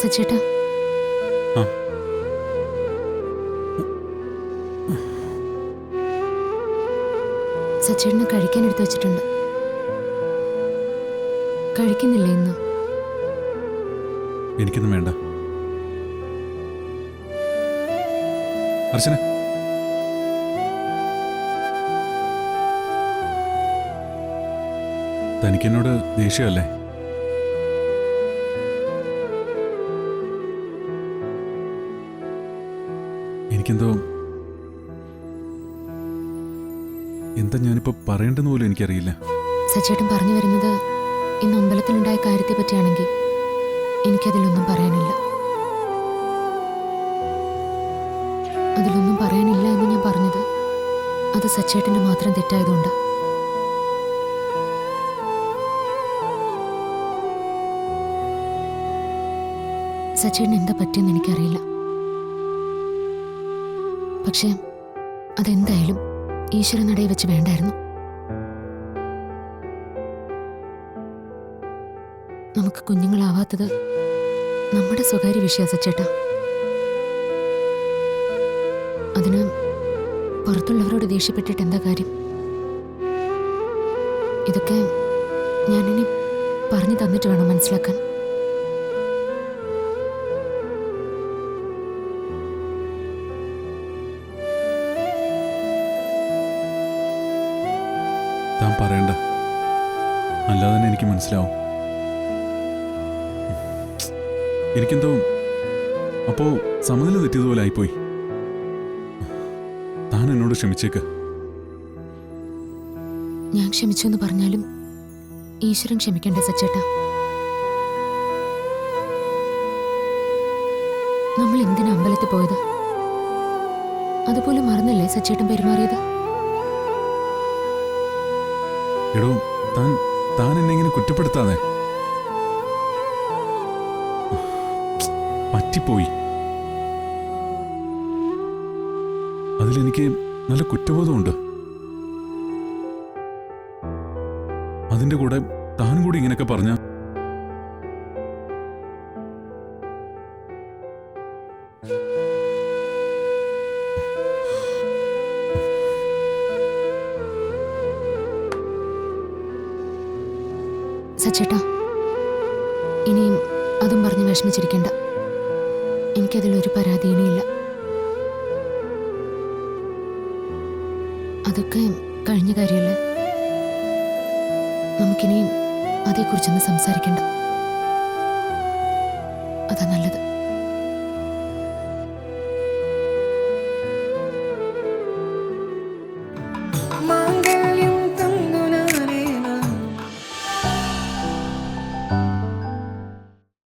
സച്ചേട്ടാ, ആ സച്ചേട്ടന് കഴിക്കാൻ എടുത്തു വെച്ചിട്ടുണ്ട്. കഴിക്കുന്നില്ലേ ഇന്ന്? എനിക്കൊന്നും വേണ്ട. അർച്ചന, തനിക്കെന്നോട് ദേഷ്യമല്ലേ? എനിക്കെന്തോ എന്താ ഞാനിപ്പോ പറയേണ്ടെന്ന് പോലും എനിക്കറിയില്ല. സച്ചേട്ടൻ പറഞ്ഞു വരുന്നത് ഇന്ന് അമ്പലത്തിലുണ്ടായ കാര്യത്തെ പറ്റിയാണെങ്കിൽ എനിക്കതിലൊന്നും പറയാനില്ല. അതിലൊന്നും പറയാനില്ല എന്ന് ഞാൻ പറഞ്ഞത് അത് സച്ചേട്ടന്റെ മാത്രം തെറ്റായതുകൊണ്ട്. സച്ചേട്ടന് എന്താ പറ്റിയെന്ന് എനിക്കറിയില്ല. പക്ഷേ അതെന്തായാലും ഈശ്വരനടയിൽ വെച്ച് വേണ്ടായിരുന്നു. നമുക്ക് കുഞ്ഞുങ്ങളാവാത്തത് നമ്മുടെ സ്വകാര്യ വിഷയ സച്ചേട്ടാ. അതിന് പുറത്തുള്ളവരോട് ദേഷ്യപ്പെട്ടിട്ട് എന്താ കാര്യം? ഇതൊക്കെ ഞാനിനി പറഞ്ഞു തന്നിട്ട് വേണം മനസ്സിലാക്കാൻ. താൻ പറയണ്ട, അല്ലാതെ തന്നെ എനിക്ക് മനസ്സിലാവും. എനിക്കെന്തോ അപ്പോ സമനില തെറ്റിയതുപോലെ ആയിപ്പോയി. താൻ എന്നോട് ക്ഷമിച്ചേക്ക്. ഞാൻ ക്ഷമിച്ചു എന്ന് പറഞ്ഞാലും ഈശ്വരൻ ക്ഷമിക്കണ്ടേ സച്ചേട്ടാ? നമ്മൾ എന്തിനാ അമ്പലത്തിൽ പോയത്? അതുപോലെ മറന്നല്ലേ സച്ചേട്ടൻ പെരുമാറിയത്? എടോ, താൻ എന്നെ ഇങ്ങനെ കുറ്റപ്പെടുത്താതെ. പറ്റിപ്പോയി. അതിലെനിക്ക് നല്ല കുറ്റബോധമുണ്ട്. അതിന്റെ കൂടെ താനും കൂടി ഇങ്ങനെയൊക്കെ പറഞ്ഞ സച്ചേട്ടാ, ഇനിയും അതും പറഞ്ഞ് വിഷമിച്ചിരിക്കണ്ട. എനിക്കതിലൊരു പരാതി ഇനിയില്ല. അതൊക്കെ കഴിഞ്ഞ കാര്യമല്ലേ. നമുക്കിനിയും അതേക്കുറിച്ചൊന്നും സംസാരിക്കണ്ട. അതാ നല്ലത്.